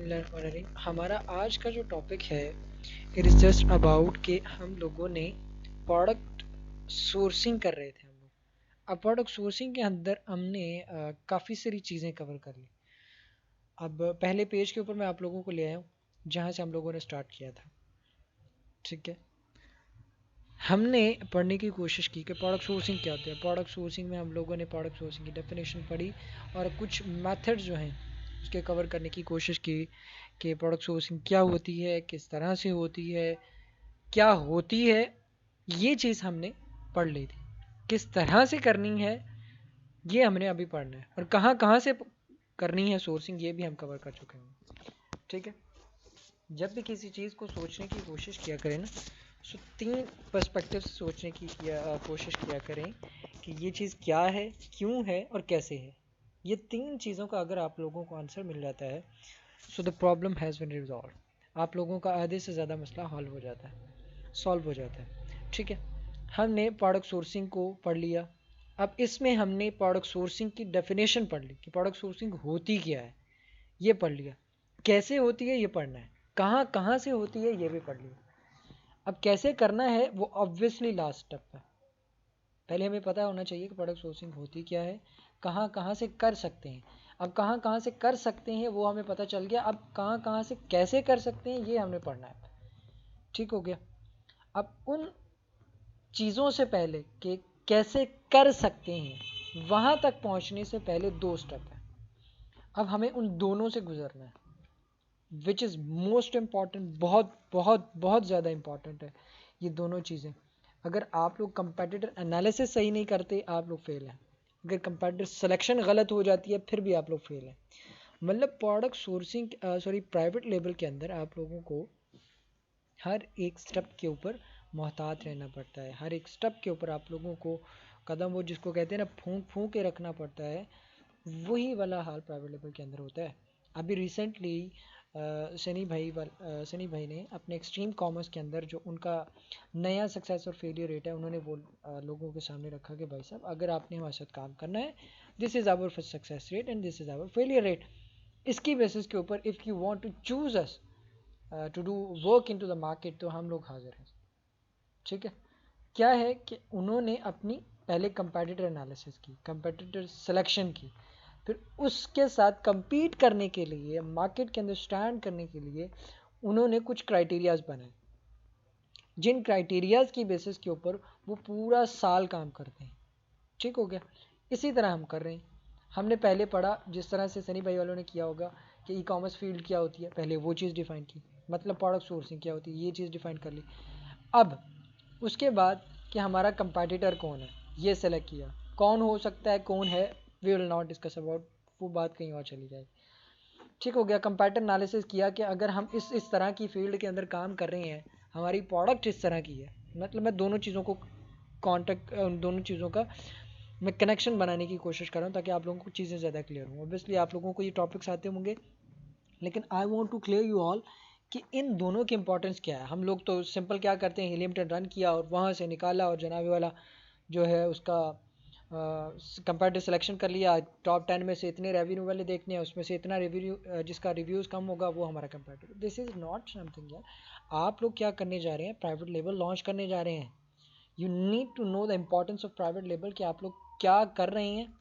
बिस्मिल्लाहिर्रहमानिर्रहीम। हमारा आज का जो टॉपिक है इट इज़ जस्ट अबाउट कि हम लोगों ने प्रोडक्ट सोर्सिंग कर रहे थे हम लोग। अब प्रोडक्ट सोर्सिंग के अंदर हमने काफ़ी सारी चीज़ें कवर कर ली। अब पहले पेज के ऊपर मैं आप लोगों को ले आया हूँ जहाँ से हम लोगों ने स्टार्ट किया था। ठीक है, हमने पढ़ने की कोशिश की कि प्रोडक्ट सोर्सिंग क्या होता है। प्रोडक्ट सोर्सिंग में हम लोगों ने प्रोडक्ट सोर्सिंग की डेफिनेशन पढ़ी और कुछ मेथड्स जो हैं उसके कवर करने की कोशिश की कि प्रोडक्ट सोर्सिंग क्या होती है, किस तरह से होती है, क्या होती है। ये चीज़ हमने पढ़ ली थी। किस तरह से करनी है ये हमने अभी पढ़ना है, और कहाँ कहाँ से करनी है सोर्सिंग ये भी हम कवर कर चुके हैं। ठीक है, जब भी किसी चीज़ को सोचने की कोशिश किया करें ना, सो तीन पर्सपेक्टिव से सोचने की कोशिश किया करें कि ये चीज़ क्या है, क्यों है और कैसे है। ये तीन चीज़ों का अगर आप लोगों को आंसर मिल जाता है, so the problem has been resolve. आप लोगों का आधे से ज़्यादा मसला हल हो जाता है, सॉल्व हो जाता है। ठीक है, हमने प्रोडक्ट सोर्सिंग को पढ़ लिया। अब इसमें हमने प्रोडक्ट सोर्सिंग की डेफिनेशन पढ़ ली कि प्रोडक्ट सोर्सिंग होती क्या है, ये पढ़ लिया। कैसे होती है ये पढ़ना है, कहाँ कहाँ से होती है ये भी पढ़ लिया। अब कैसे करना है वो ऑब्वियसली लास्ट स्टेप है। पहले हमें पता होना चाहिए कि प्रोडक्ट सोर्सिंग होती क्या है, कहाँ कहाँ से कर सकते हैं। अब कहाँ कहाँ से कर सकते हैं वो हमें पता चल गया, अब कहाँ कहाँ से कैसे कर सकते हैं ये हमने पढ़ना है। ठीक हो गया। अब उन चीज़ों से पहले कि कैसे कर सकते हैं वहाँ तक पहुँचने से पहले दो स्टेप है। अब हमें उन दोनों से गुजरना है, विच इज़ मोस्ट इम्पॉर्टेंट। बहुत बहुत बहुत ज़्यादा इम्पॉर्टेंट है ये दोनों चीज़ें। अगर आप लोग कंपेटिटर एनालिसिस सही नहीं करते आप लोग फेल हैं। अगर कंपेटिटर सिलेक्शन गलत हो जाती है फिर भी आप लोग फेल हैं। मतलब प्रोडक्ट सोर्सिंग प्राइवेट लेबल के अंदर आप लोगों को हर एक स्टेप के ऊपर मोहतात रहना पड़ता है। हर एक स्टेप के ऊपर आप लोगों को कदम, वो जिसको कहते हैं ना, फूंक फूंक के रखना पड़ता है। वही वाला हाल प्राइवेट लेवल के अंदर होता है। अभी रिसेंटली सनी भाई ने अपने एक्सट्रीम कॉमर्स के अंदर जो उनका नया सक्सेस और फेलियर रेट है उन्होंने वो लोगों के सामने रखा कि भाई साहब अगर आपने हमारे साथ काम करना है, this is our success rate and this is our failure rate. इसकी बेसिस के ऊपर if you want to choose us to do work in to the market तो हम लोग हाजिर हैं। ठीक है, क्या है कि उन्होंने अपनी पहले कंपेटिटर एनालिसिस की, कंपेटिटर सिलेक्शन की, फिर उसके साथ compete करने के लिए, मार्केट के अंदर स्टैंड करने के लिए उन्होंने कुछ क्राइटेरियाज बनाए, जिन क्राइटेरियाज की बेसिस के ऊपर वो पूरा साल काम करते हैं। ठीक हो गया। इसी तरह हम कर रहे हैं। हमने पहले पढ़ा जिस तरह से सनी भाई वालों ने किया होगा कि ई कॉमर्स फील्ड क्या होती है, पहले वो चीज़ डिफाइन की, मतलब प्रोडक्ट सोर्सिंग क्या होती है ये चीज़ डिफाइन कर ली। अब उसके बाद कि हमारा कंपेटिटर कौन है ये सेलेक्ट किया, कौन हो सकता है कौन है, we will not discuss about, वो बात कहीं और चली जाएगी। ठीक हो गया। कंपेटिटर एनालिसिस किया कि अगर हम इस तरह की फील्ड के अंदर काम कर रहे हैं, हमारी प्रोडक्ट इस तरह की है, मतलब मैं दोनों चीज़ों को कॉन्टेक्ट, उन दोनों चीज़ों का मैं कनेक्शन बनाने की कोशिश कर रहा हूँ ताकि आप लोगों को चीज़ें ज़्यादा क्लियर हों। ऑब्वियसली आप लोगों को ये टॉपिक्स आते होंगे, लेकिन I want to clear you all कि इन दोनों की इंपॉर्टेंस क्या है। हम लोग तो सिंपल क्या करते हैं, लिमिटेड रन किया और वहाँ से निकाला और जनाबे वाला जो है उसका कंपेटिव सिलेक्शन कर लिया, टॉप 10 में से इतने रेवेन्यू वाले देखने हैं, उसमें से इतना रेवेन्यू जिसका रिव्यूज़ कम होगा वो हमारा competitive. This is not something यार। आप लोग क्या करने जा रहे हैं, प्राइवेट लेबल लॉन्च करने जा रहे हैं। You need to know the importance of private label कि आप लोग क्या कर रहे हैं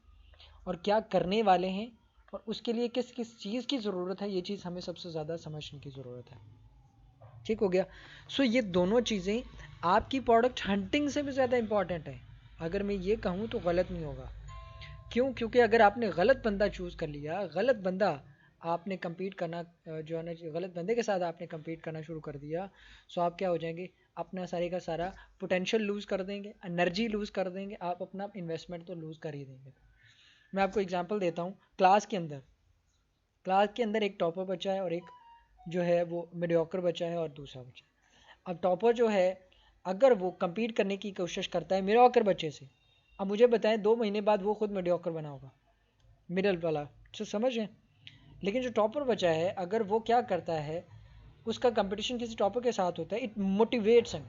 और क्या करने वाले हैं, और उसके लिए किस किस चीज़ की ज़रूरत है, ये चीज़ हमें सबसे ज़्यादा समझने की ज़रूरत है। ठीक हो गया। सो ये दोनों चीज़ें आपकी प्रोडक्ट हंटिंग से भी ज़्यादा इंपॉर्टेंट है। अगर मैं ये कहूँ तो गलत नहीं होगा। क्यों? क्योंकि अगर आपने गलत बंदा चूज़ कर लिया, गलत बंदा आपने compete करना जो है ना, गलत बंदे के साथ आपने compete करना शुरू कर दिया, सो आप क्या हो जाएंगे, अपना सारे का सारा पोटेंशियल लूज़ कर देंगे, एनर्जी लूज़ कर देंगे, आप अपना इन्वेस्टमेंट तो लूज़ कर ही देंगे। मैं आपको एग्जांपल देता हूँ। क्लास के अंदर एक टॉपर बच्चा है और एक जो है वो मीडियोकर बच्चा है और दूसरा बच्चा है। अब टॉपर जो है अगर वो compete करने की कोशिश करता है मीडियोकर बच्चे से, अब मुझे बताएं 2 महीने बाद वो खुद मीडियोकर बना होगा, मिडल वाला, तो समझ रहे हैं। लेकिन जो टॉपर बचा है अगर वो क्या करता है, उसका कंपटीशन किसी टॉपर के साथ होता है, इट मोटिवेट्स हिम।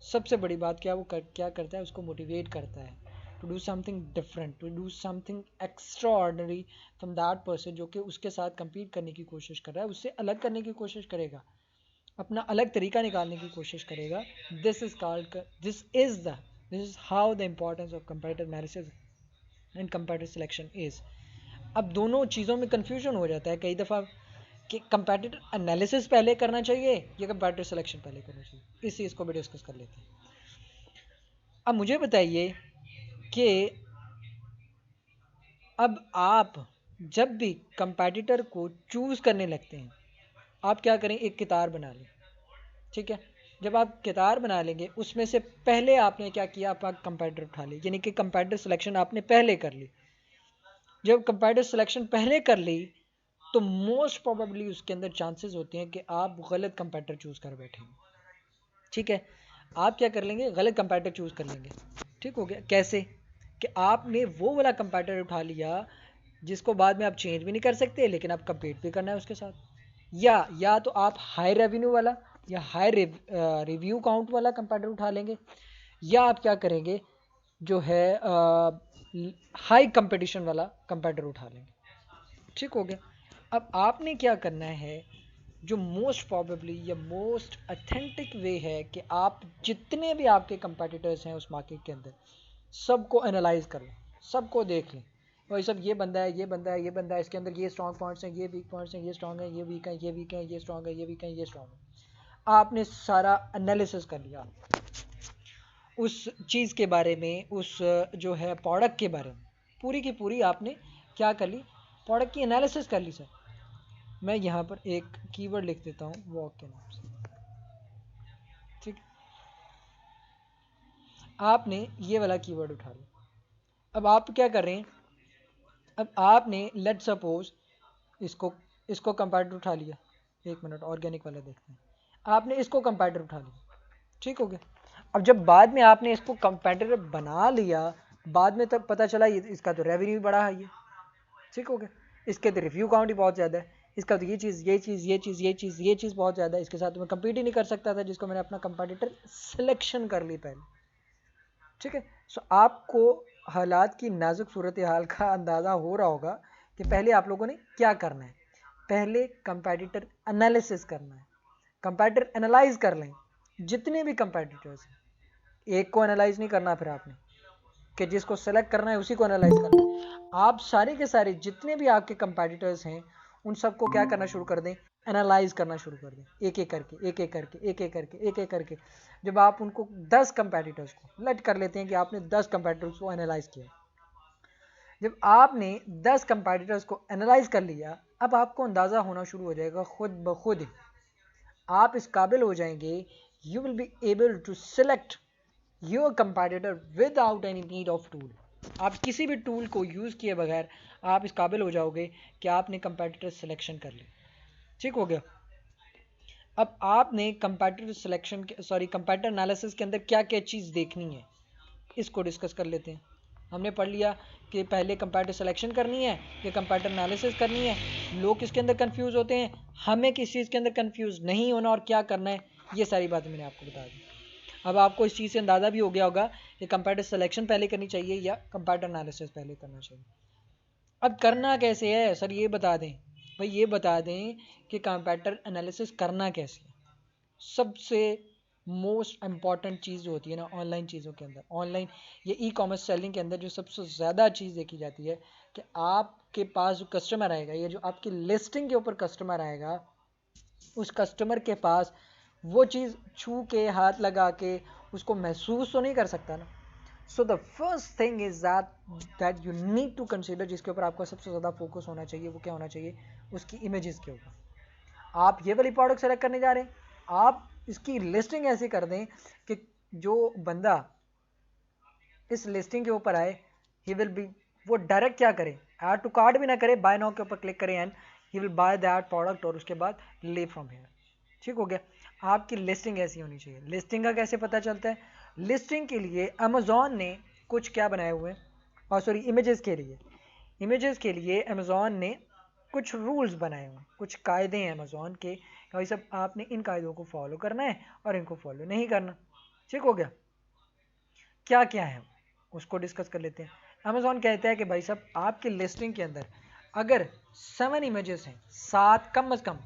सबसे बड़ी बात क्या, क्या करता है, उसको मोटिवेट करता है। To do something different, to do something extraordinary from that person जो कि उसके साथ compete करने की कोशिश कर रहा है, उससे अलग करने की कोशिश करेगा, अपना अलग तरीका निकालने की कोशिश करेगा। This is called this is how the importance of comparative analysis and comparative selection is. अब दोनों चीज़ों में कंफ्यूजन हो जाता है कई दफ़ा कि कंपैरेटिव एनालिसिस पहले करना चाहिए या कंपैरेटिव सिलेक्शन पहले करना चाहिए। इस चीज़ को भी डिस्कस कर लेते हैं। अब मुझे बताइए कि अब आप जब भी कंपैटिटर को चूज करने लगते हैं, आप क्या करें, एक किताब बना लें, ठीक है। जब आप किताब बना लेंगे उसमें से पहले आपने क्या किया, आप कंपैटिटर उठा ली, यानी कि कंपैटिटर सिलेक्शन आपने पहले कर ली। जब कंपैटिटर सिलेक्शन पहले कर ली तो मोस्ट प्रोबेबली उसके अंदर चांसेस होते हैं कि आप गलत कंपैटिटर चूज कर बैठेंगे, ठीक है। आप क्या कर लेंगे, गलत कंपैटिटर चूज कर लेंगे, ठीक हो गया। कैसे कि आपने वो वाला कंपैटिटर उठा लिया जिसको बाद में आप चेंज भी नहीं कर सकते लेकिन आप कंपीट भी करना है उसके साथ, या तो आप हाई रेवेन्यू वाला या हाई रिव्यू काउंट वाला कंपैटिटर उठा लेंगे, या आप क्या करेंगे जो है हाई कंपटीशन वाला कंपैटिटर उठा लेंगे, ठीक हो गया। अब आपने क्या करना है, जो मोस्ट प्रोबेबली या मोस्ट अथेंटिक वे है कि आप जितने भी आपके कंपैटिटर्स हैं उस मार्केट के अंदर सबको एनालाइज कर लें, सबको देख लें, भाई सब ये बंदा है, ये बंदा है, ये बंदा है, इसके अंदर ये स्ट्रॉन्ग पॉइंट्स हैं, ये वीक पॉइंट्स हैं, ये स्ट्रॉन्ग है, ये वीक है, ये वीक है, ये स्ट्रॉन्ग है, ये वीक है, ये स्ट्रॉन्ग है। आपने सारा एनालिसिस कर लिया उस चीज़ के बारे में, उस जो है प्रोडक्ट के बारे में, पूरी की पूरी आपने क्या कर ली, प्रोडक्ट की एनालिसिस कर ली सर। मैं यहाँ पर एक कीवर्ड लिख देता हूँ वॉक के नाम से, ठीक। आपने ये वाला कीवर्ड उठा लिया। अब आप क्या कर रहे हैं, अब आपने लेट सपोज इसको इसको कंपैरेटर उठा लिया, एक मिनट ऑर्गेनिक वाला देखते हैं। आपने इसको कंपैरेटर उठा लिया, ठीक हो गया। अब जब बाद में आपने इसको कंपैरेटर बना लिया, बाद में तब पता चला ये इसका तो रेवेन्यू बढ़ा है, ये ठीक हो गया, इसके तो रिव्यू काउंट ही बहुत ज़्यादा है, इसका तो ये चीज़ ये चीज़ ये चीज़ ये चीज़ ये चीज़ बहुत ज़्यादा है, इसके साथ तो मैं कंपीट ही नहीं कर सकता था जिसको मैंने अपना कंपैरेटर सिलेक्शन कर ली पहले, ठीक है। सो आपको हालात की नाजुक सूरत हाल का अंदाज़ा हो रहा होगा कि पहले आप लोगों ने क्या करना है, पहले कंपैटिटर एनालिसिस करना है, कंपैटिटर एनालाइज कर लें जितने भी कंपैटिटर्स हैं, एक को एनालाइज नहीं करना, फिर आपने कि जिसको सेलेक्ट करना है उसी को एनालाइज करना है। आप सारे के सारे जितने भी आपके कंपैटिटर्स हैं उन सबको क्या करना शुरू कर दें, एनालाइज करना शुरू कर दें, एक एक करके एक एक करके एक एक करके एक एक करके। जब आप उनको 10 कंपैटिटर्स को लेट कर लेते हैं कि आपने 10 कंपैटिटर्स को एनालाइज किया, जब आपने 10 कंपैटिटर्स को एनालाइज कर लिया, अब आपको अंदाज़ा होना शुरू हो जाएगा खुद ब खुद, आप इस काबिल हो जाएंगे, you will be able to select your competitor without any need of tool. आप किसी भी टूल को यूज़ किए बगैर आप इस काबिल हो जाओगे कि आपने कंपैटिटर सिलेक्शन कर ली, ठीक हो गया। अब आपने कंपैटिटर सिलेक्शन के सॉरी कंपैटिटर एनालिसिस के अंदर क्या क्या चीज़ देखनी है इसको डिस्कस कर लेते हैं। हमने पढ़ लिया कि पहले कंपैटिटर सिलेक्शन करनी है या कंपैटिटर एनालिसिस करनी है, लोग किसके अंदर कंफ्यूज होते हैं, हमें किस चीज़ के अंदर कंफ्यूज नहीं होना और क्या करना है, ये सारी बातें मैंने आपको बता दी। अब आपको इस चीज़ से अंदाज़ा भी हो गया होगा कि कंपैटिटर सिलेक्शन पहले करनी चाहिए या कंपैटिटर एनालिसिस पहले करना चाहिए। अब करना कैसे है सर, ये बता दें भाई, ये बता दें कि कंपैटिटर एनालिसिस करना कैसे है। सबसे मोस्ट इम्पॉर्टेंट चीज़ जो होती है ना ऑनलाइन चीज़ों के अंदर, ऑनलाइन ये ई कॉमर्स सेलिंग के अंदर जो सबसे ज़्यादा चीज़ देखी जाती है कि आपके पास जो कस्टमर आएगा या जो आपकी लिस्टिंग के ऊपर कस्टमर आएगा, उस कस्टमर के पास वो चीज़ छू के हाथ लगा के उसको महसूस तो नहीं कर सकता ना। So the first thing is that you need to consider, जिसके ऊपर आपका सबसे ज़्यादा फोकस होना चाहिए, वो क्या होना चाहिए, उसकी इमेजेस के ऊपर। आप ये वाली प्रोडक्ट सेलेक्ट करने जा रहे हैं, आप इसकी लिस्टिंग ऐसी कर दें कि जो बंदा इस लिस्टिंग के ऊपर आए, ही विल बी, वो डायरेक्ट क्या करे, ऐड टू कार्ड भी ना करे, बाय नाउ के ऊपर क्लिक करें and he will by that product और उसके बाद लीव फ्रॉम हियर, ठीक हो गया। आपकी लिस्टिंग ऐसी होनी चाहिए। लिस्टिंग का कैसे पता चलता है, लिस्टिंग के लिए अमेजोन ने कुछ क्या बनाए हुए हैं, और सॉरी इमेजेस के लिए, इमेजेस के लिए अमेजोन ने कुछ रूल्स बनाए हुए हैं, कुछ कायदे हैं अमेजोन के, भाई सब आपने इन कायदों को फॉलो करना है और इनको फॉलो नहीं करना, ठीक हो गया। क्या क्या है उसको डिस्कस कर लेते हैं। अमेजोन कहता है कि भाई साहब आपकी लिस्टिंग के अंदर अगर 7 इमेजेस हैं, 7 कम अज कम,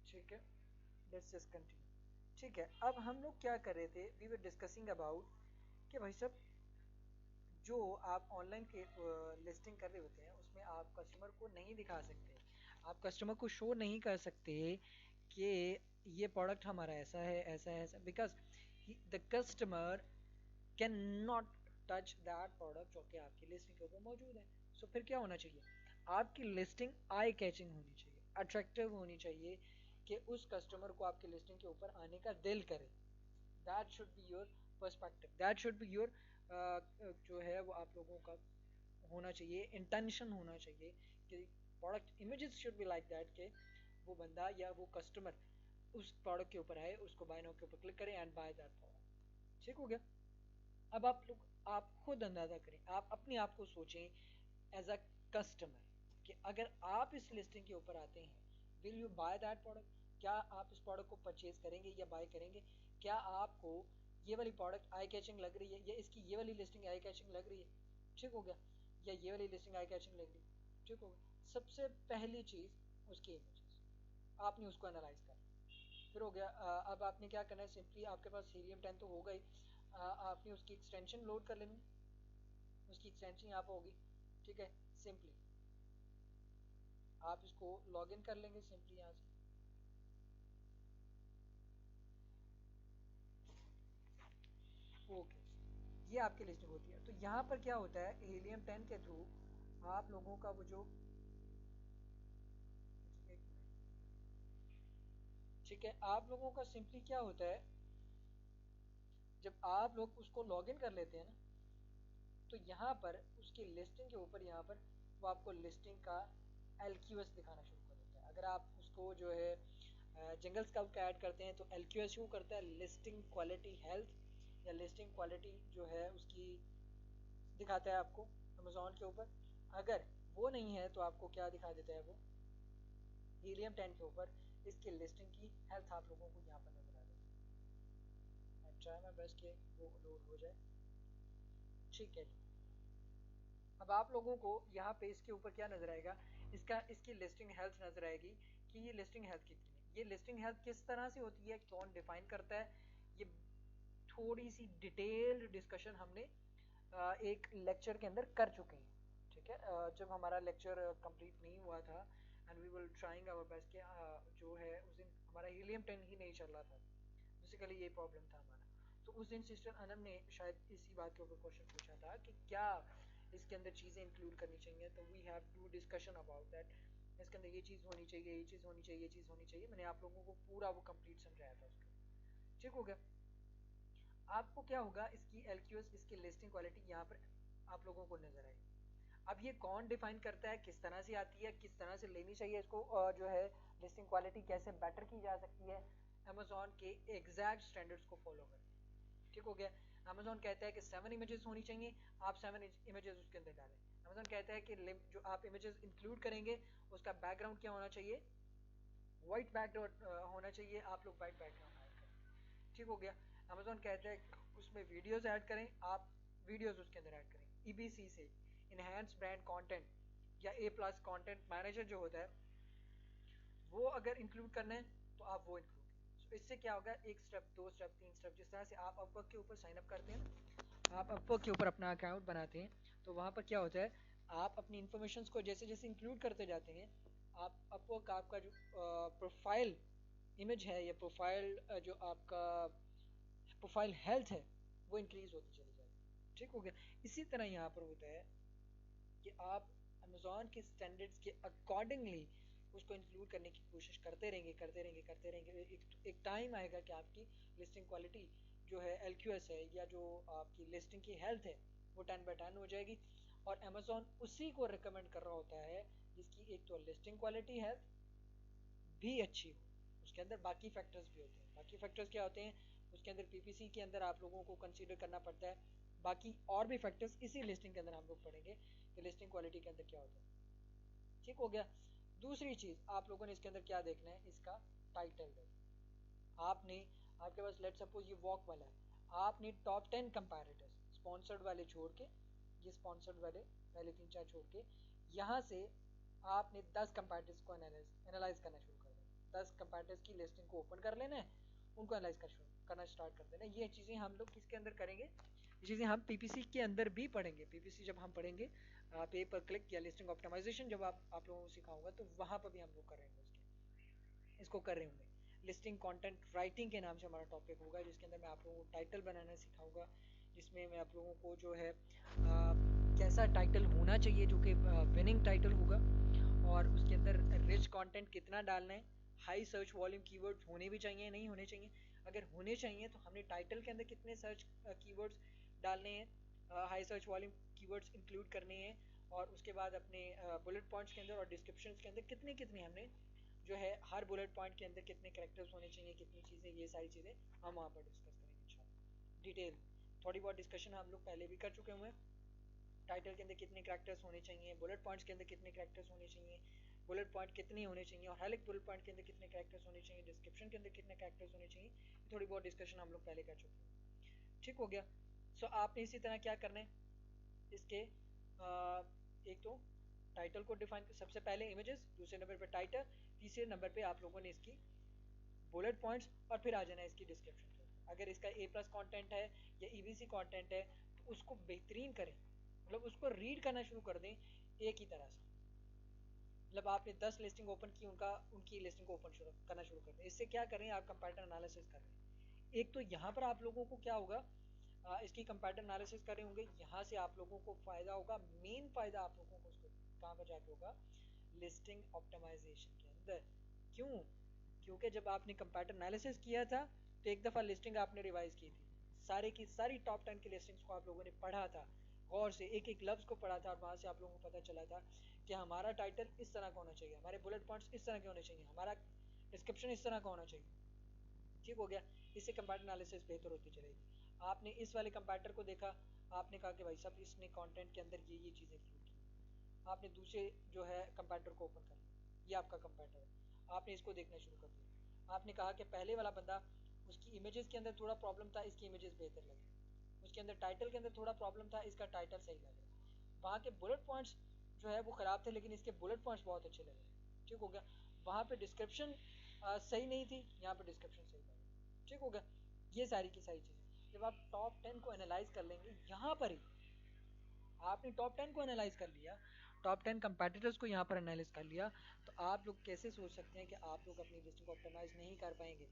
ठीक है, लेट्स जस्ट कंटिन्यू। ठीक है, अब हम लोग क्या कर रहे थे, वी वर डिस्कसिंग अबाउट कि भाई साहब जो आप ऑनलाइन के लिस्टिंग कर रहे होते हैं उसमें आप कस्टमर को नहीं दिखा सकते, आप कस्टमर को शो नहीं कर सकते कि ये प्रोडक्ट हमारा ऐसा है ऐसा है ऐसा, because the customer can not touch that product जो कि आपकी लिस्टिंग के ऊपर मौजूद है। सो फिर क्या होना चाहिए, आपकी लिस्टिंग आई कैचिंग होनी चाहिए, अट्रैक्टिव होनी चाहिए कि उस कस्टमर को आपकी लिस्टिंग के ऊपर आने का दिल करे। That should be your perspective, that should be your जो है वो आप लोगों का होना चाहिए, इंटेंशन होना चाहिए कि product images should be like that के वो बंदा या वो कस्टमर उस प्रोडक्ट के ऊपर आए, उसको बाय नाउ के ऊपर क्लिक करें एंड बाय दैट प्रोडक्ट। ठीक हो गया। अब आप लोग आप खुद अंदाजा करें, आप अपने आप को सोचें एज अ कस्टमर कि अगर आप इस लिस्टिंग के ऊपर आते हैं, will you by that product, क्या आप इस प्रोडक्ट को परचेज करेंगे या बाय करेंगे? क्या आपको ये वाली प्रोडक्ट आई कैचिंग लग रही है या इसकी ये वाली लिस्टिंग आई कैचिंग लग रही है? ठीक हो गया। या ये वाली लिस्टिंग आई कैचिंग लग रही है? ठीक हो गया। सबसे पहली चीज़ उसकी इमेजेस, आपने उसको एनालाइज कर, फिर हो गया। अब आपने क्या करना है, सिंपली आपके पास हीलियम 10 तो होगा ही, आपने उसकी एक्सटेंशन लोड कर लेनी, उसकी एक्सटेंशन यहाँ पर होगी। ठीक है, सिंपली आप इसको लॉग इन कर लेंगे सिंपली यहाँ से। ओके, ये आपकी लिस्टिंग होती है। तो यहाँ पर क्या होता है, हीलियम 10 के थ्रू आप लोगों का वो जो, एक मिनट, ठीक है, आप लोगों का सिंपली क्या होता है, जब आप लोग उसको लॉग इन कर लेते हैं ना, तो यहाँ पर उसकी लिस्टिंग के ऊपर यहाँ पर वो आपको लिस्टिंग का LQS दिखाना शुरू कर देता है। अगर आप उसको जो है जंगल स्काउट का ऐड करते हैं तो LQS शो करता है, लिस्टिंग क्वालिटी हेल्थ या लिस्टिंग क्वालिटी जो है उसकी दिखाता है आपको अमेजोन के ऊपर। अगर वो नहीं है तो आपको क्या दिखा देता है वो, हीलियम 10 के ऊपर इसकी लिस्टिंग की हेल्थ आप लोगों को यहाँ पर नजर आ जाती है। ट्राई माय बेस्ट कि वो लोड हो जाए। ठीक है, अब आप लोगों को यहाँ पे इसके ऊपर क्या नजर आएगा, इसकी लिस्टिंग हेल्थ नजर आएगी कि ये लिस्टिंग हेल्थ कितनी है। ये लिस्टिंग हेल्थ किस तरह से होती है, कौन डिफाइन करता है, ये थोड़ी सी डिटेल्ड डिस्कशन हमने एक लेक्चर के अंदर कर चुके हैं। ठीक है, जब हमारा लेक्चर कंप्लीट नहीं हुआ था and we will trying our best कि जो है उस दिन हमारा हीलियम 10 ही नहीं चल रहा था, बेसिकली ये प्रॉब्लम था हमारा। तो उस दिन सिस्टर अनम ने शायद इसी बात के ऊपर क्वेश्चन पूछा था कि क्या इसके अंदर चीज़ें इंक्लूड करनी चाहिए, तो we have to discussion about that, इसके अंदर ये चीज़ होनी चाहिए, ये चीज़ होनी चाहिए, ये चीज़ होनी चाहिए। मैंने आप लोगों को पूरा वो कंप्लीट समझाया था उसके। ठीक हो गया। आपको क्या होगा, इसकी LQS इसकी लिस्टिंग क्वालिटी यहाँ पर आप लोगों को नजर आएगी। अब ये कौन डिफाइन करता है, किस तरह से आती है, किस तरह से लेनी चाहिए इसको, जो है लिस्टिंग क्वालिटी कैसे बेटर की जा सकती है, अमेजोन के एग्जैक्ट स्टैंडर्ड्स को फॉलो करके। ठीक हो गया। अमेजोन कहता है कि 7 इमेजेस होनी चाहिए, आप 7 इमेजेस उसके अंदर डालें। अमेजोन कहता है कि जो आप इमेजेस इंक्लूड करेंगे उसका बैकग्राउंड क्या होना चाहिए, वाइट बैकग्राउंड होना चाहिए, आप लोग वाइट बैकग्राउंड ऐड करें। ठीक हो गया। अमेजोन कहता है उसमें वीडियोस ऐड करें, आप वीडियोस उसके अंदर ऐड करें। EBC से इनहेंस ब्रांड कंटेंट या A+ कंटेंट मैनेजर जो होता है वो अगर इंक्लूड करना है तो आप वो इंक्लूड करें। So, इससे क्या होगा, एक स्टेप, दो स्टेप, तीन स्टेप, जिस तरह से आप अपवर्क के ऊपर साइन अप करते हैं ना, आप अपवर्क के ऊपर अपना अकाउंट बनाते हैं, तो वहाँ पर क्या होता है, आप अपनी इन्फॉर्मेशन को जैसे जैसे इंक्लूड करते जाते हैं, आप अपवर्क आपका जो प्रोफाइल इमेज है या प्रोफाइल जो आपका प्रोफाइल हेल्थ है वो इंक्रीज होती चली जाएगी। ठीक हो गया। इसी तरह यहाँ पर होता है कि आप अमेजोन के स्टैंडर्ड्स के अकॉर्डिंगली उसको इंक्लूड करने की कोशिश करते रहेंगे करते रहेंगे करते रहेंगे। एक टाइम आएगा कि आपकी लिस्टिंग क्वालिटी जो है LQS है या जो आपकी लिस्टिंग की हेल्थ है वो 10/10 हो जाएगी। और अमेजोन उसी को रिकमेंड कर रहा होता है जिसकी एक तो लिस्टिंग क्वालिटी हेल्थ भी अच्छी हो, उसके अंदर बाकी फैक्टर्स भी होते हैं। बाकी फैक्टर्स क्या होते हैं? उसके अंदर PPC के अंदर आप लोगों को कंसीडर करना पड़ता है बाकी और भी फैक्टर्स। इसी लिस्टिंग के अंदर हम लोग पढ़ेंगे कि लिस्टिंग क्वालिटी के अंदर क्या होता है। ठीक हो गया। दूसरी चीज आप लोगों ने इसके अंदर क्या देखना है, इसका टाइटल देखना। आपने, आपके पास लेट सपोज ये वॉक वाला है, आपने टॉप 10 कंपैरेटर्स स्पॉन्सर्ड वाले छोड़ के, ये स्पॉन्सर्ड वाले पहले 3-4 छोड़ के, यहाँ से आपने 10 कंपैरेटर्स को एनालाइज करना शुरू कर देना। 10 कंपैरेटर्स की लिस्टिंग को ओपन कर लेना है, उनको एनालाइज करना स्टार्ट कर देना। ये चीज़ें हम लोग किसके अंदर करेंगे? ये चीज़ें हम PPC के अंदर भी पढ़ेंगे। PPC जब हम पढ़ेंगे पे पर क्लिक या लिस्टिंग ऑप्टिमाइजेशन जब आप लोगों को सिखाऊंगा तो वहाँ पर भी हम लोग करेंगे इसको कर रहे होंगे। लिस्टिंग कंटेंट राइटिंग के नाम से हमारा टॉपिक होगा जिसके अंदर मैं आप लोगों को टाइटल बनाना सिखाऊंगा, जिसमें मैं आप लोगों को जो है कैसा टाइटल होना चाहिए जो कि विनिंग टाइटल होगा, और उसके अंदर रिच कंटेंट कितना डालना है, हाई सर्च वॉल्यूम कीवर्ड्स होने भी चाहिए नहीं होने चाहिए, अगर होने चाहिए तो हमने टाइटल के अंदर कितने सर्च कीवर्ड्स डालने हैं, high search volume keywords include करने हैं, और उसके बाद अपने बुलेट पॉइंट्स के अंदर और डिस्क्रिप्शन के अंदर कितने कितने हमने जो है हर बुलेट पॉइंट के अंदर कितने कैरेक्टर्स होने चाहिए, कितनी चीज़ें, ये सारी चीज़ें हम वहाँ पर डिस्कस करेंगे इंशाल्लाह डिटेल। थोड़ी बहुत डिस्कशन हम लोग पहले भी कर चुके हुए हैं। टाइटल के अंदर कितने कैरेक्टर्स होने चाहिए, बुलेट पॉइंट्स के अंदर कितने कैरेक्टर्स होने चाहिए, बुलेट पॉइंट कितने होने चाहिए, और हर एक बुलेट पॉइंट के अंदर कितने कैरेक्टर्स होने चाहिए, डिस्क्रिप्शन के अंदर कितने कैरेक्टर्स होने चाहिए, थोड़ी बहुत डिस्कशन हम लोग पहले कर चुके हैं। ठीक हो गया। सो आपने इसी तरह क्या करना है इसके एक तो टाइटल को डिफाइन, सबसे पहले इमेजेस, दूसरे नंबर पे टाइटल, तीसरे नंबर पे आप लोगों ने इसकी बुलेट पॉइंट्स, और फिर आ जाना है इसकी डिस्क्रिप्शन के ऊपर। अगर इसका A+ कंटेंट है या EBC कंटेंट है तो उसको बेहतरीन करें, मतलब उसको रीड करना शुरू कर दें एक ही तरह से। मतलब आपने 10 लिस्टिंग ओपन की, उनकी लिस्टिंग को ओपन करना शुरू कर दें। इससे क्या करें, आप कंपैरेटर एनालिसिस कर रहे हैं। एक तो यहाँ पर आप लोगों को क्या होगा, इसकी कंपैरेटर एनालिसिस कर रहे होंगे, यहाँ से आप लोगों को फायदा होगा, मेन फायदा आप लोगों को उसको कहाँ पर जाके होगा, लिस्टिंग ऑप्टिमाइजेशन के अंदर। क्यों? क्योंकि जब आपने कंपैरेटर एनालिसिस किया था तो एक दफ़ा लिस्टिंग आपने रिवाइज की थी, सारे की सारी टॉप 10 की लिस्टिंग्स को आप लोगों ने पढ़ा था, गौर से एक एक लफ्ज़ को पढ़ा था, और वहाँ से आप लोगों को पता चला था कि हमारा टाइटल इस तरह का होना चाहिए, हमारे बुलेट पॉइंट्स इस तरह के होने चाहिए, हमारा डिस्क्रिप्शन इस तरह का होना चाहिए। ठीक हो गया। इससे कंपैरेटर एनालिसिस बेहतर होती चलेगी। आपने इस वाले कंपैरेटर को देखा, आपने कहा कि भाई साहब इसने कंटेंट के अंदर ये चीज़ें इंक्लूड की, आपने दूसरे जो है कंपैरेटर को ओपन कर लिया, ये आपका कंपैरेटर है, आपने इसको देखना शुरू कर दिया। आपने कहा कि पहले वाला बंदा, उसकी इमेजेस के अंदर थोड़ा प्रॉब्लम था, इसकी इमेजेस बेहतर लगे, उसके अंदर टाइटल के अंदर थोड़ा प्रॉब्लम था, इसका टाइटल सही लग रहा है, वहाँ के बुलेट पॉइंट्स जो है वो ख़राब थे लेकिन इसके बुलेट पॉइंट्स बहुत अच्छे लग रहे हैं। ठीक हो गया। वहाँ पे डिस्क्रिप्शन सही नहीं थी, यहाँ पे डिस्क्रिप्शन सही लग रहा है। ठीक हो गया। ये सारी की सारी चीज़ें जब आप टॉप 10 को एनालाइज कर लेंगे, यहाँ पर ही आपने टॉप 10 को एनालाइज कर लिया, टॉप 10 कंपेटिटर्स को यहाँ पर एनालाइज कर लिया, तो आप लोग कैसे सोच सकते हैं कि आप लोग अपनी लिस्टिंग को ऑप्टिमाइज नहीं कर पाएंगे,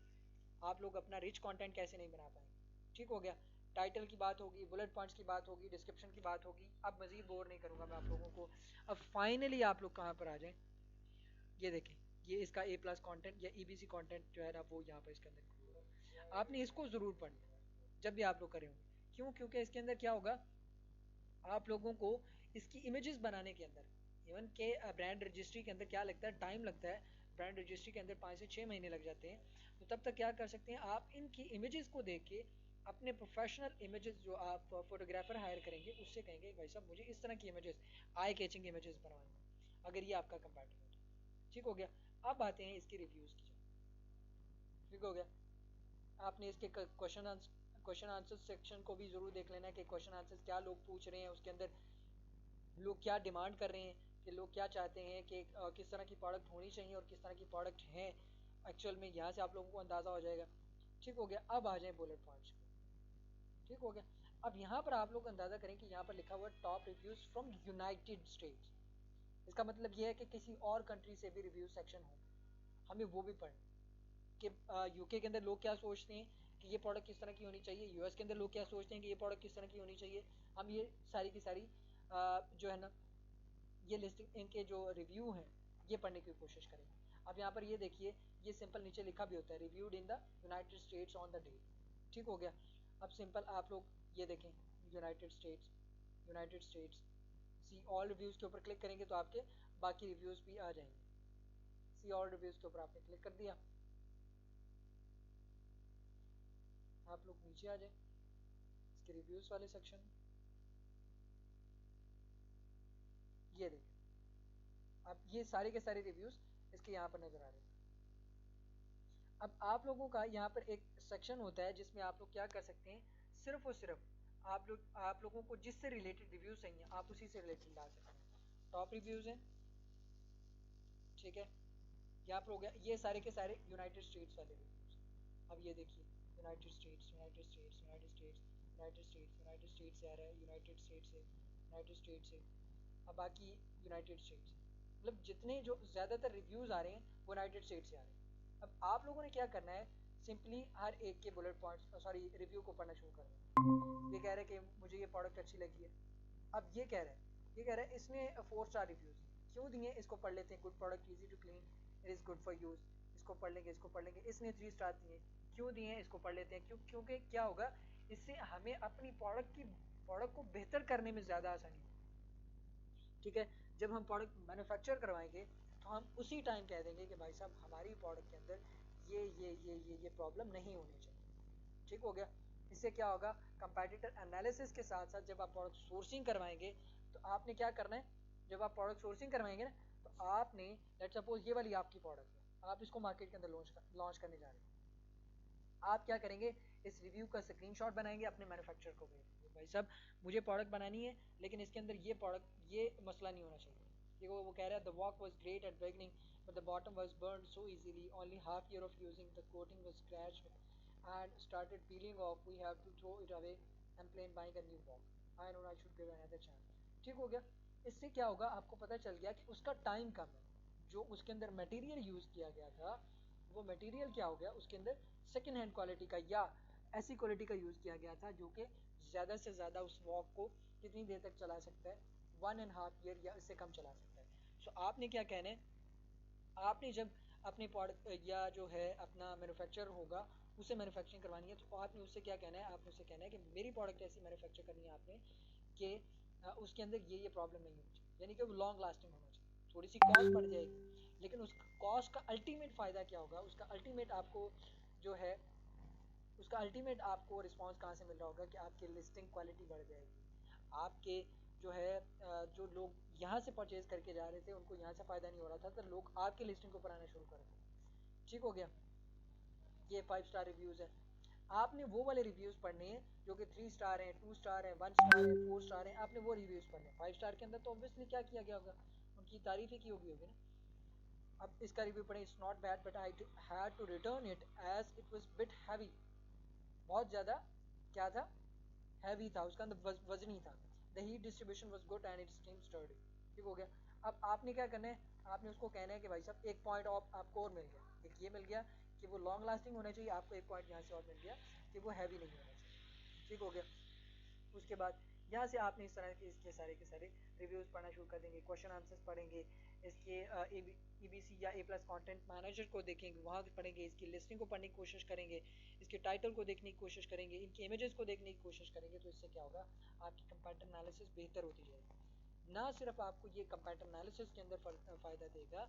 आप लोग अपना रिच कंटेंट कैसे नहीं बना पाएंगे। ठीक हो गया। टाइटल की बात होगी, बुलेट पॉइंट्स की बात होगी, डिस्क्रिप्शन की बात होगी। अब मजीद बोर नहीं करूंगा मैं आप लोगों को। अब फाइनली आप लोग कहाँ पर आ जाएं, ये देखें, ये इसका A+ कंटेंट या EBC कंटेंट जो है ना वो यहाँ पर इसके अंदर इंक्लूड होगा। आपने इसको ज़रूर पढ़ना जब भी आप लोग करें होंगे। क्यों? क्योंकि इसके अंदर क्या होगा, आप लोगों को इसकी इमेजेस बनाने के अंदर, इवन के ब्रांड रजिस्ट्री के अंदर क्या लगता है, टाइम लगता है, ब्रांड रजिस्ट्री के अंदर 5 से 6 महीने लग जाते हैं। तो तब तक क्या कर सकते हैं, आप इनकी इमेजेस को देख के अपने प्रोफेशनल इमेजेस जो आप फोटोग्राफर हायर करेंगे उससे कहेंगे भाई साहब मुझे इस तरह की इमेजेस, आई कैचिंग इमेजेस बनवानी, अगर ये आपका कंपैरेटर है तो। ठीक हो गया। अब आते हैं इसके रिव्यूज़ की जाए। ठीक हो गया। आपने इसके क्वेश्चन आंसर सेक्शन को भी ज़रूर देख लेना है कि क्वेश्चन आंसर क्या लोग पूछ रहे हैं, उसके अंदर लोग क्या डिमांड कर रहे हैं, कि लोग क्या चाहते हैं कि किस तरह की प्रोडक्ट होनी चाहिए और किस तरह की प्रोडक्ट हैं एक्चुअल में, यहाँ से आप लोगों को अंदाज़ा हो जाएगा। ठीक हो गया। अब आ जाए बुलेट पॉइंट्स पे। ठीक हो गया। अब यहाँ पर आप लोग अंदाज़ा करें कि यहाँ पर लिखा हुआ है top reviews from United states. इसका मतलब ये है कि किसी और कंट्री से भी रिव्यू सेक्शन हो, हमें वो भी पढ़ना कि UK के अंदर लोग क्या सोचते हैं, कि ये प्रोडक्ट किस तरह की होनी चाहिए, यूएस के अंदर लोग क्या सोचते हैं कि ये प्रोडक्ट किस तरह की होनी चाहिए। हम ये सारी की सारी जो है ना ये लिस्टिंग इनके जो रिव्यू हैं ये पढ़ने की कोशिश करेंगे। अब यहाँ पर ये देखिए, ये सिंपल नीचे लिखा भी होता है, reviewed in the United states on the day. ठीक हो गया। अब सिंपल आप लोग ये देखें, United states, United states, see all reviews के ऊपर क्लिक करेंगे तो आपके बाकी रिव्यूज़ भी आ जाएंगे। सी ऑल रिव्यूज़ के ऊपर आपने क्लिक कर दिया, आप लोग नीचे आ जाए इसके रिव्यूज़ वाले सेक्शन में, ये देखें अब ये सारे के सारे रिव्यूज़ इसके यहाँ पर नज़र आ रहे हैं। अब आप लोगों का यहाँ पर एक सेक्शन होता है जिसमें आप लोग क्या कर सकते हैं, सिर्फ और सिर्फ आप लोगों को जिससे रिलेटेड रिव्यूज़ चाहिए आप उसी से रिलेटेड ला सकते हैं। टॉप रिव्यूज़ हैं, ठीक है, यहाँ पर हो गया, ये सारे के सारे यूनाइटेड स्टेट्स वाले रिव्यूज़। अब ये देखिए, United states, United states, United states, United states, United states से आ रहा है, यूनाइटेड स्टेट्स से, यूनाइटेड स्टेट्स से, अब बाकी यूनाइटेड स्टेट्स, मतलब जितने जो ज़्यादातर रिव्यूज़ आ रहे हैं वो यूनाइटेड स्टेट्स से आ रहे हैं। अब आप लोगों ने क्या करना है, सिंपली हर एक के बुलेट पॉइंट्स सॉरी रिव्यू को पढ़ना शुरू कर दें। ये कह रहे हैं कि मुझे ये प्रोडक्ट अच्छी लगी है। अब ये कह रहा है इसने 4 स्टार रिव्यूज़ क्यों दिए, इसको पढ़ लेते हैं। Good product, easy to clean, it is good for use, इसको पढ़ लेंगे, इसको पढ़ लेंगे। इसने 3 स्टार दिए, क्यों दिए हैं, इसको पढ़ लेते हैं। क्योंकि क्या होगा, इससे हमें अपनी प्रोडक्ट को बेहतर करने में ज़्यादा आसानी होगी। ठीक है, जब हम प्रोडक्ट मैन्युफैक्चर करवाएंगे तो हम उसी टाइम कह देंगे कि भाई साहब हमारी प्रोडक्ट के अंदर ये प्रॉब्लम नहीं होनी चाहिए। ठीक हो गया। इससे क्या होगा, कंपैटिटर एनालिसिस के साथ साथ जब आप प्रोडक्ट सोर्सिंग करवाएंगे तो आपने क्या करना है, जब आप प्रोडक्ट सोर्सिंग करवाएंगे ना तो आपने, लेट सपोज ये वाली आपकी प्रोडक्ट है, आप इसको मार्केट के अंदर लॉन्च करने जा रहे हैं, आप क्या करेंगे, इस रिव्यू का स्क्रीनशॉट बनाएंगे, अपने मैन्युफैक्चरर को भेजेंगे, भाई साहब मुझे प्रोडक्ट बनानी है लेकिन इसके अंदर ये मसला नहीं होना चाहिए। देखो वो कह रहा है, the walk was great at beginning but the bottom was burn so easily, only half year of using the coating was scratched and started peeling off, we have to throw it away and plan buying a new walk. I know I should give another chance. ठीक हो गया। इससे क्या होगा, आपको पता चल गया कि उसका टाइम कम है, जो उसके अंदर मटेरियल यूज़ किया गया था वो मटेरियल क्या हो गया, उसके अंदर सेकेंड हैंड क्वालिटी का या ऐसी क्वालिटी का यूज़ किया गया था जो कि ज़्यादा से ज़्यादा उस वॉक को कितनी देर तक चला सकता है, 1.5 ईयर या इससे कम चला सकता है। सो आपने क्या कहना है, आपने जब अपनी प्रोडक्ट या जो है अपना मैन्युफैक्चर होगा उसे मैन्युफैक्चरिंग करवानी है तो आपने उससे क्या कहना है, आपने उससे कहना है कि मेरी प्रोडक्ट ऐसी मैन्युफैक्चर करनी है आपने कि उसके अंदर ये प्रॉब्लम नहीं होनी चाहिए, यानी कि वो लॉन्ग लास्टिंग होना चाहिए। थोड़ी सी कॉस्ट बढ़ जाएगी लेकिन उस कॉस्ट का अल्टीमेट फ़ायदा क्या होगा, उसका अल्टीमेट आपको जो है उसका अल्टीमेट आपको रिस्पांस कहाँ से मिल रहा होगा कि आपकी लिस्टिंग क्वालिटी बढ़ जाएगी। आपके जो है जो लोग यहाँ से परचेज करके जा रहे थे उनको यहाँ से फ़ायदा नहीं हो रहा था तो लोग आपकी लिस्टिंग को ऊपर आना शुरू कर दें। ठीक हो गया। ये 5 स्टार रिव्यूज़ है, आपने वो वाले रिव्यूज़ पढ़ने हैं जो कि 3 स्टार हैं, 2 स्टार हैं, 1 स्टार है, 4 स्टार हैं, आपने वो रिव्यूज़ पढ़ने हैं। 5 स्टार के अंदर तो ऑब्वियसली क्या किया गया होगा, उनकी तारीफ ही की होगी ना। अब इसका रिव्यू पढ़ें, it's not bad but I had to return it as it was bit heavy, बहुत ज़्यादा क्या था, हैवी था, उसका अंदर वजनी था। The heat distribution was good and it steam sturdy. ठीक हो गया। अब आपने क्या करना है, आपने उसको कहना है कि भाई साहब एक पॉइंट ऑफ आपको और मिल गया, एक ये मिल गया कि वो लॉन्ग लास्टिंग होना चाहिए, आपको एक पॉइंट यहाँ से और मिल गया कि वो हैवी नहीं होना चाहिए। ठीक हो गया। उसके बाद यहाँ से आपने इस तरह के सारे रिव्यूज़ पढ़ना शुरू कर देंगे, क्वेश्चन आंसर्स पढ़ेंगे, इसके EBC या A+ कंटेंट मैनेजर को देखेंगे, वहाँ पढ़ेंगे, इसकी लिस्टिंग को पढ़ने की कोशिश करेंगे, इसके टाइटल को देखने की कोशिश करेंगे, इनके इमेजेस को देखने की कोशिश करेंगे। तो इससे क्या होगा, आपकी कंपैरेटिव एनालिसिस बेहतर होती जाएगी। ना सिर्फ आपको ये कंपैरेटिव एनालिसिस के अंदर फ़ायदा देगा,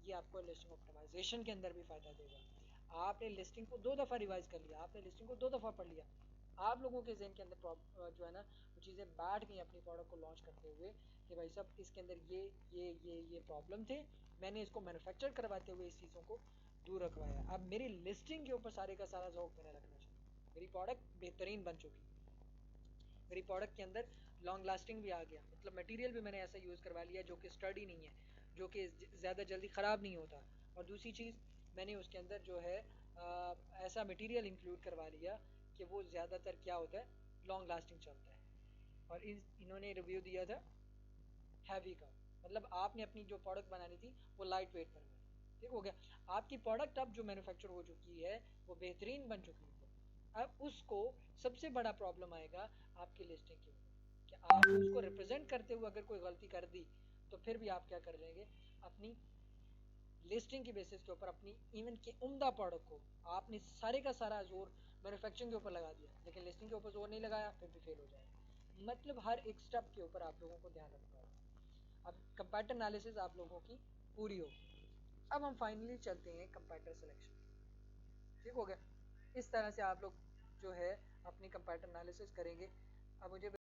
ये आपको लिस्टिंग ऑप्टिमाइजेशन के अंदर भी फ़ायदा देगा। आपने लिस्टिंग को 2 दफ़ा रिवाइज कर लिया, आपने लिस्टिंग को 2 दफ़ा पढ़ लिया, आप लोगों के जहन के अंदर जो है ना वो चीज़ें बैठ गई अपनी प्रोडक्ट को लॉन्च करते हुए कि भाई साहब इसके अंदर ये प्रॉब्लम थे, मैंने इसको मैन्युफैक्चर करवाते हुए इस चीज़ों को दूर रखवाया। अब मेरी लिस्टिंग के ऊपर सारे का सारा ज़ौक मेरा लगना चाहिए, मेरी प्रोडक्ट बेहतरीन बन चुकी है, मेरी प्रोडक्ट के अंदर लॉन्ग लास्टिंग भी आ गया, मतलब मटेरियल भी मैंने ऐसा यूज़ करवा लिया जो कि स्टडी नहीं है, जो कि ज़्यादा जल्दी ख़राब नहीं होता। और दूसरी चीज़, मैंने उसके अंदर जो है ऐसा मटेरियल इंक्लूड करवा लिया कि वो ज़्यादातर क्या होता है, लॉन्ग लास्टिंग चलता है। और इन्होंने रिव्यू दिया था हैवी का, मतलब आपने अपनी जो प्रोडक्ट बनानी थी वो लाइट वेट पर बनानी। ठीक हो गया। आपकी प्रोडक्ट अब जो मैन्युफैक्चर हो चुकी है वो बेहतरीन बन चुकी है। अब उसको सबसे बड़ा प्रॉब्लम आएगा आपकी लिस्टिंग के ऊपर कि आप उसको रिप्रेजेंट करते हुए अगर कोई गलती कर दी तो फिर भी आप क्या कर लेंगे, अपनी लिस्टिंग की बेसिस के ऊपर अपनी इवन की उम्दा प्रोडक्ट को आपने सारे का सारा जोर मैन्युफैक्चरिंग के ऊपर लगा दिया, लेकिन लिस्टिंग के ऊपर जोर नहीं लगाया, फिर भी फेल हो जाएगा। मतलब हर एक स्टेप के ऊपर आप लोगों को ध्यान रखना होगा। अब कंपैरेटर एनालिसिस आप लोगों की पूरी होगी। अब हम फाइनली चलते हैं कंपैरेटर सिलेक्शन। ठीक हो गया। इस तरह से आप लोग जो है अपनी कंपैरेटर एनालिसिस करेंगे। अब मुझे